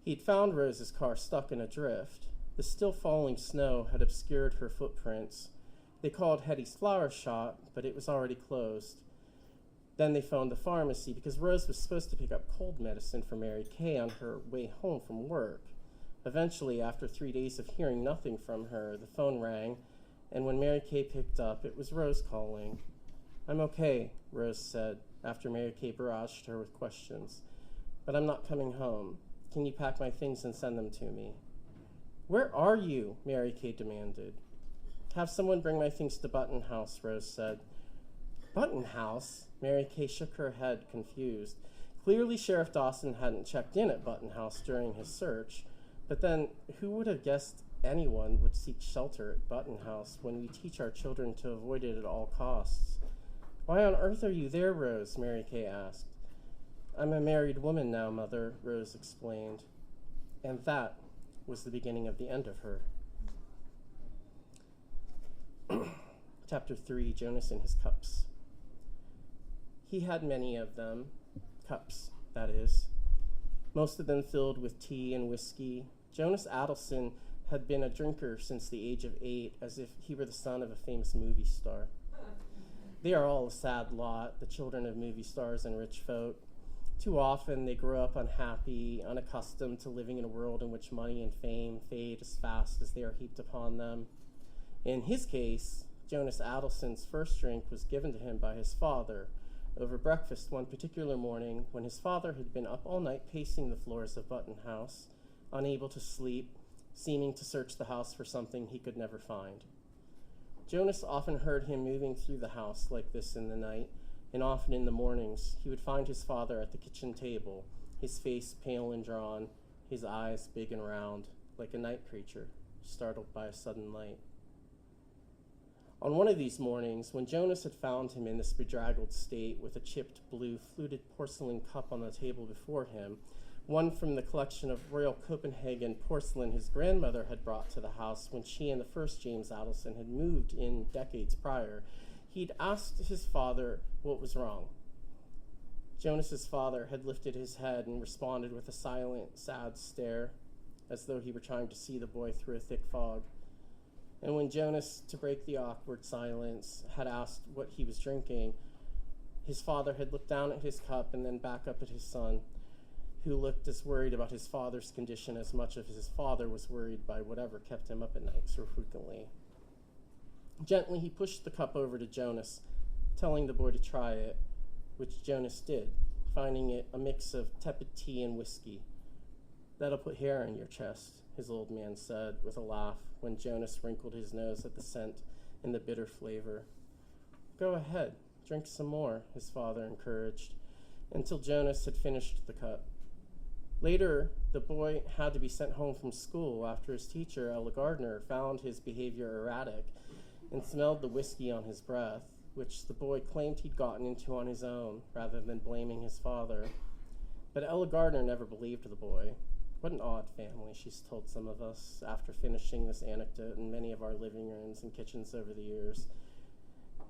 He'd found Rose's car stuck in a drift. The still falling snow had obscured her footprints. They called Hetty's flower shop, but it was already closed. Then they phoned the pharmacy because Rose was supposed to pick up cold medicine for Mary Kay on her way home from work. Eventually, after 3 days of hearing nothing from her, the phone rang, and when Mary Kay picked up, it was Rose calling. "I'm okay," Rose said, after Mary Kay barraged her with questions. "But I'm not coming home. Can you pack my things and send them to me?" "Where are you?" Mary Kay demanded. "Have someone bring my things to Button House," Rose said. "Button House?" Mary Kay shook her head, confused. Clearly, Sheriff Dawson hadn't checked in at Button House during his search. But then, who would have guessed anyone would seek shelter at Button House when we teach our children to avoid it at all costs? "Why on earth are you there, Rose?" Mary Kay asked. "I'm a married woman now, Mother," Rose explained. And that was the beginning of the end of her. Chapter 3, Jonas and his cups. He had many of them, cups, that is, most of them filled with tea and whiskey. Jonas Adelson had been a drinker since the age of 8, as if he were the son of a famous movie star. They are all a sad lot, the children of movie stars and rich folk. Too often they grow up unhappy, unaccustomed to living in a world in which money and fame fade as fast as they are heaped upon them. In his case, Jonas Adelson's first drink was given to him by his father, over breakfast one particular morning when his father had been up all night pacing the floors of Button House, unable to sleep, seeming to search the house for something he could never find. Jonas often heard him moving through the house like this in the night, and often in the mornings he would find his father at the kitchen table, his face pale and drawn, his eyes big and round, like a night creature startled by a sudden light. On one of these mornings, when Jonas had found him in this bedraggled state with a chipped blue fluted porcelain cup on the table before him, one from the collection of Royal Copenhagen porcelain his grandmother had brought to the house when she and the first James Adelson had moved in decades prior, he'd asked his father what was wrong. Jonas's father had lifted his head and responded with a silent, sad stare, as though he were trying to see the boy through a thick fog. And when Jonas, to break the awkward silence, had asked what he was drinking, his father had looked down at his cup and then back up at his son, who looked as worried about his father's condition as much as his father was worried by whatever kept him up at night so frequently. Gently, he pushed the cup over to Jonas, telling the boy to try it, which Jonas did, finding it a mix of tepid tea and whiskey. "That'll put hair on your chest," his old man said with a laugh when Jonas wrinkled his nose at the scent and the bitter flavor. "Go ahead, drink some more," his father encouraged, until Jonas had finished the cup. Later, the boy had to be sent home from school after his teacher, Ella Gardner, found his behavior erratic and smelled the whiskey on his breath, which the boy claimed he'd gotten into on his own, rather than blaming his father. But Ella Gardner never believed the boy. What an odd family, she's told some of us, after finishing this anecdote in many of our living rooms and kitchens over the years.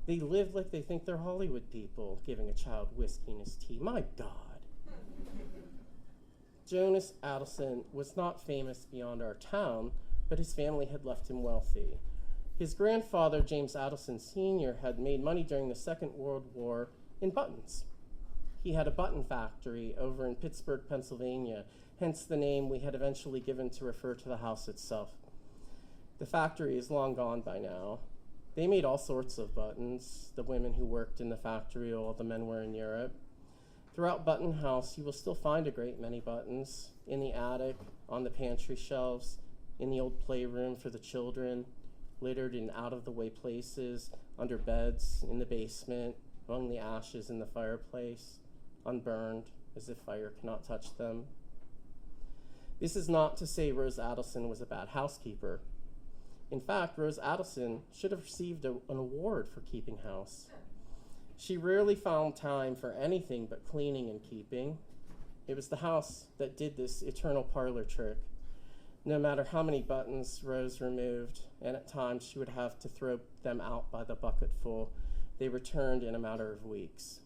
They live like they think they're Hollywood people, giving a child whiskey in his tea. My God. Jonas Adelson was not famous beyond our town, but his family had left him wealthy. His grandfather, James Adelson Sr., had made money during the Second World War in buttons. He had a button factory over in Pittsburgh, Pennsylvania, hence the name we had eventually given to refer to the house itself. The factory is long gone by now. They made all sorts of buttons, the women who worked in the factory while the men were in Europe. Throughout Button House, you will still find a great many buttons, in the attic, on the pantry shelves, in the old playroom for the children, littered in out-of-the-way places, under beds, in the basement, among the ashes in the fireplace, unburned, as if fire cannot touch them. This is not to say Rose Adelson was a bad housekeeper. In fact, Rose Adelson should have received an award for keeping house. She rarely found time for anything but cleaning and keeping. It was the house that did this eternal parlor trick. No matter how many buttons Rose removed, and at times she would have to throw them out by the bucketful, they returned in a matter of weeks.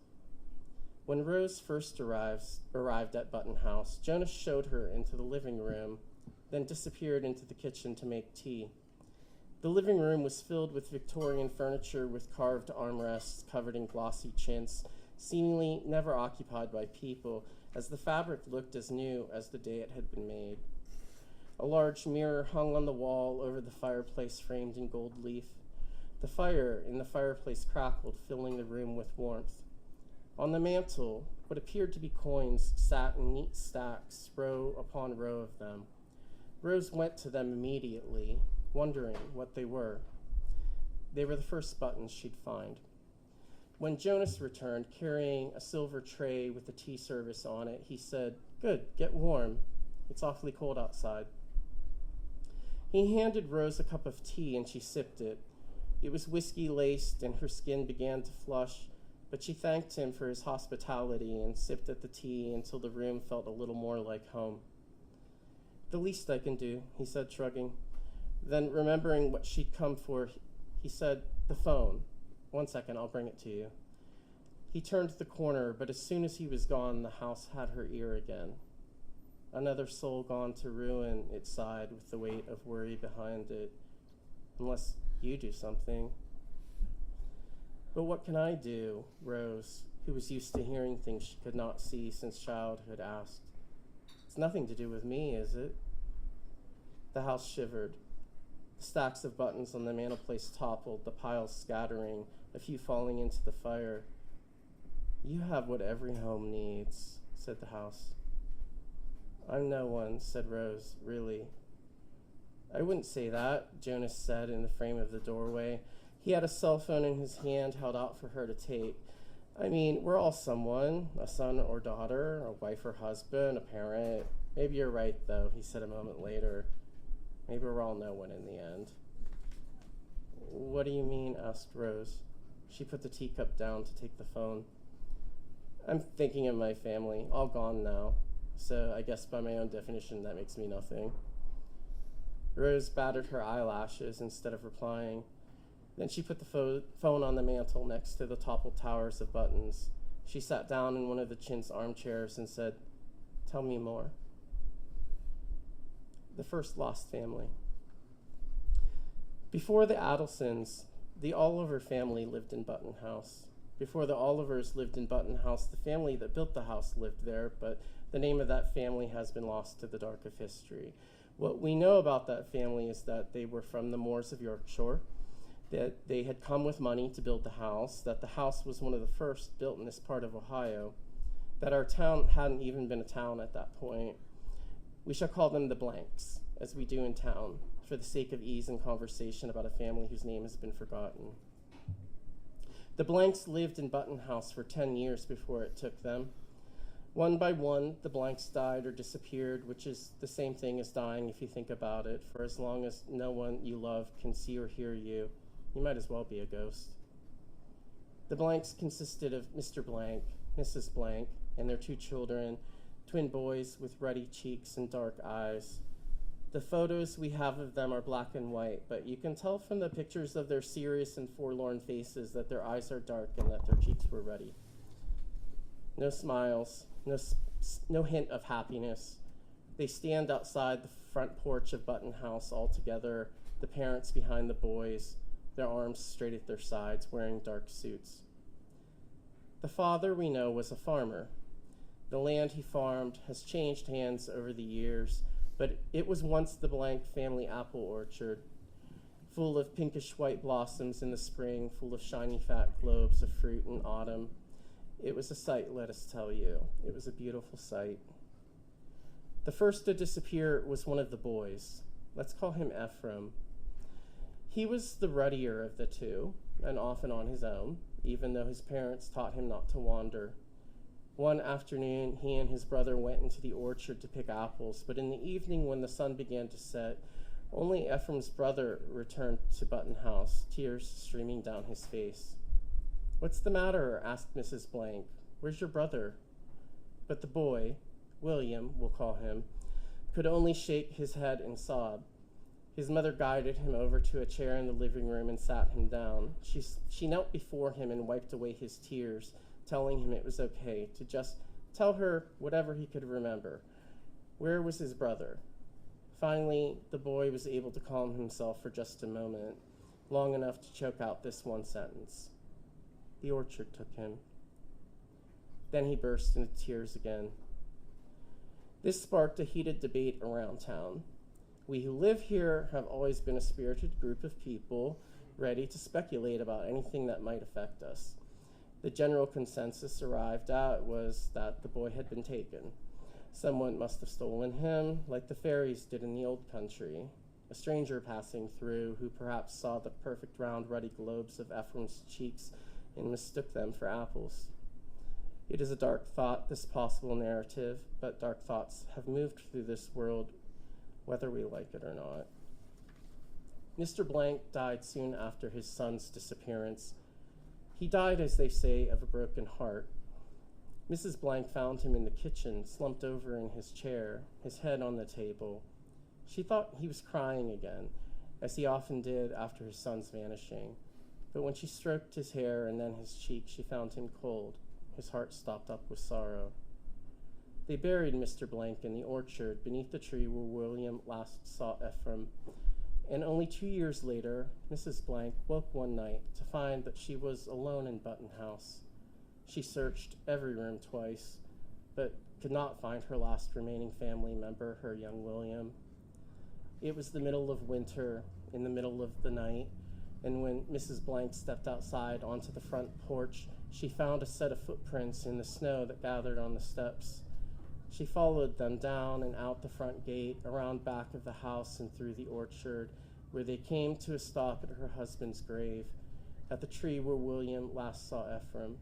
When Rose first arrived at Button House, Jonas showed her into the living room, then disappeared into the kitchen to make tea. The living room was filled with Victorian furniture with carved armrests covered in glossy chintz, seemingly never occupied by people, as the fabric looked as new as the day it had been made. A large mirror hung on the wall over the fireplace framed in gold leaf. The fire in the fireplace crackled, filling the room with warmth. On the mantel, what appeared to be coins sat in neat stacks, row upon row of them. Rose went to them immediately, wondering what they were. They were the first buttons she'd find. When Jonas returned, carrying a silver tray with the tea service on it, he said, "Good, get warm. It's awfully cold outside." He handed Rose a cup of tea and she sipped it. It was whiskey-laced and her skin began to flush, but she thanked him for his hospitality and sipped at the tea until the room felt a little more like home. "The least I can do," he said, shrugging. Then, remembering what she'd come for, he said, "The phone. 1 second, I'll bring it to you." He turned the corner, but as soon as he was gone, the house had her ear again. Another soul gone to ruin, it sighed with the weight of worry behind it. "Unless you do something." "But what can I do?" Rose, who was used to hearing things she could not see since childhood, asked. "It's nothing to do with me, is it?" The house shivered. The stacks of buttons on the mantelpiece toppled, the piles scattering, a few falling into the fire. You have what every home needs, said the house. I'm no one, said Rose, really. I wouldn't say that, Jonas said in the frame of the doorway. He had a cell phone in his hand held out for her to take. I mean, we're all someone, a son or daughter, a wife or husband, a parent. Maybe you're right, though, he said a moment later. Maybe we're all no one in the end. What do you mean? Asked Rose. She put the teacup down to take the phone. I'm thinking of my family, all gone now. So I guess by my own definition, that makes me nothing. Rose battered her eyelashes instead of replying. Then she put the phone on the mantel next to the toppled towers of buttons. She sat down in one of the chintz armchairs and said, Tell me more. The first lost family. Before the Adelsons, the Oliver family lived in Button House. Before the Olivers lived in Button House, the family that built the house lived there, but the name of that family has been lost to the dark of history. What we know about that family is that they were from the moors of Yorkshire, that they had come with money to build the house, that the house was one of the first built in this part of Ohio, that our town hadn't even been a town at that point. We shall call them the Blanks, as we do in town, for the sake of ease in conversation about a family whose name has been forgotten. The Blanks lived in Button House for 10 years before it took them. One by one, the Blanks died or disappeared, which is the same thing as dying if you think about it. For as long as no one you love can see or hear you, you might as well be a ghost. The Blanks consisted of Mr. Blank, Mrs. Blank, and their 2 children, twin boys with ruddy cheeks and dark eyes. The photos we have of them are black and white, but you can tell from the pictures of their serious and forlorn faces that their eyes are dark and that their cheeks were ruddy. No smiles, no hint of happiness. They stand outside the front porch of Button House all together, the parents behind the boys, their arms straight at their sides, wearing dark suits. The father, we know, was a farmer. The land he farmed has changed hands over the years, but it was once the Blank family apple orchard, full of pinkish-white blossoms in the spring, full of shiny fat globes of fruit in autumn. It was a sight, let us tell you. It was a beautiful sight. The first to disappear was one of the boys. Let's call him Ephraim. He was the ruddier of the two, and often on his own, even though his parents taught him not to wander. One afternoon, he and his brother went into the orchard to pick apples, but in the evening when the sun began to set, only Ephraim's brother returned to Button House, tears streaming down his face. What's the matter? Asked Mrs. Blank. Where's your brother? But the boy, William, we'll call him, could only shake his head and sob. His mother guided him over to a chair in the living room and sat him down. She knelt before him and wiped away his tears, telling him it was okay to just tell her whatever he could remember. Where was his brother? Finally, the boy was able to calm himself for just a moment, long enough to choke out this one sentence. The orchard took him. Then he burst into tears again. This sparked a heated debate around town. We who live here have always been a spirited group of people, ready to speculate about anything that might affect us. The general consensus arrived at was that the boy had been taken. Someone must have stolen him, like the fairies did in the old country. A stranger passing through who perhaps saw the perfect round ruddy globes of Ephraim's cheeks and mistook them for apples. It is a dark thought, this possible narrative, but dark thoughts have moved through this world, whether we like it or not. Mr. Blank died soon after his son's disappearance. He died, as they say, of a broken heart. Mrs. Blank found him in the kitchen, slumped over in his chair, his head on the table. She thought he was crying again, as he often did after his son's vanishing. But when she stroked his hair and then his cheek, she found him cold. His heart stopped up with sorrow. They buried Mr. Blank in the orchard beneath the tree where William last saw Ephraim. And only 2 years later, Mrs. Blank woke one night to find that she was alone in Button House. She searched every room twice, but could not find her last remaining family member, her young William. It was the middle of winter, in the middle of the night, and when Mrs. Blank stepped outside onto the front porch, she found a set of footprints in the snow that gathered on the steps. She followed them down and out the front gate, around back of the house and through the orchard, where they came to a stop at her husband's grave, at the tree where William last saw Ephraim.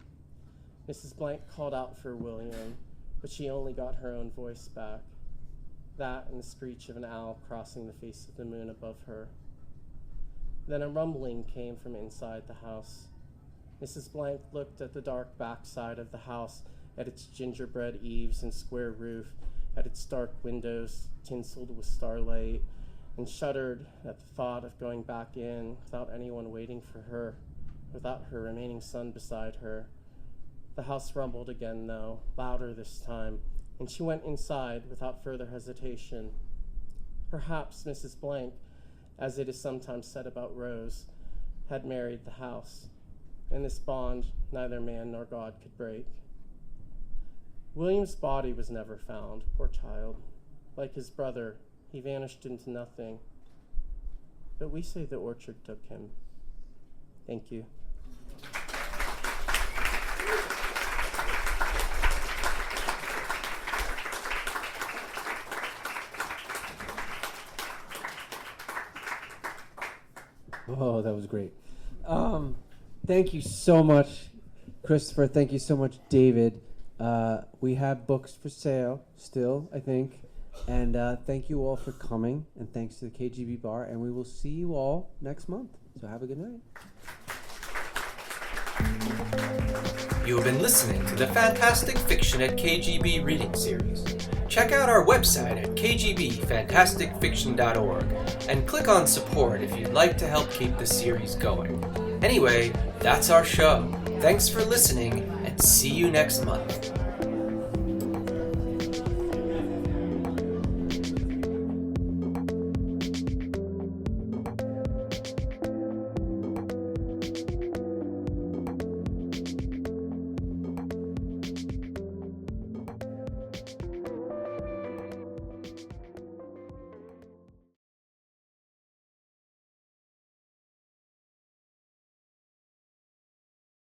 Mrs. Blank called out for William, but she only got her own voice back. That and the screech of an owl crossing the face of the moon above her. Then a rumbling came from inside the house. Mrs. Blank looked at the dark backside of the house, at its gingerbread eaves and square roof, at its dark windows tinseled with starlight, and shuddered at the thought of going back in without anyone waiting for her, without her remaining son beside her. The house rumbled again, though, louder this time, and she went inside without further hesitation. Perhaps Mrs. Blank, as it is sometimes said about Rose, had married the house, and this bond neither man nor God could break. William's body was never found, poor child. Like his brother, he vanished into nothing. But we say the orchard took him. Thank you. Oh, that was great. Thank you so much, Christopher. Thank you so much, David. We have books for sale still, I think. And thank you all for coming. And thanks to the KGB Bar. And we will see you all next month. So have a good night. You have been listening to the Fantastic Fiction at KGB reading series. Check out our website at kgbfantasticfiction.org and click on support if you'd like to help keep the series going. Anyway, that's our show. Thanks for listening and see you next month.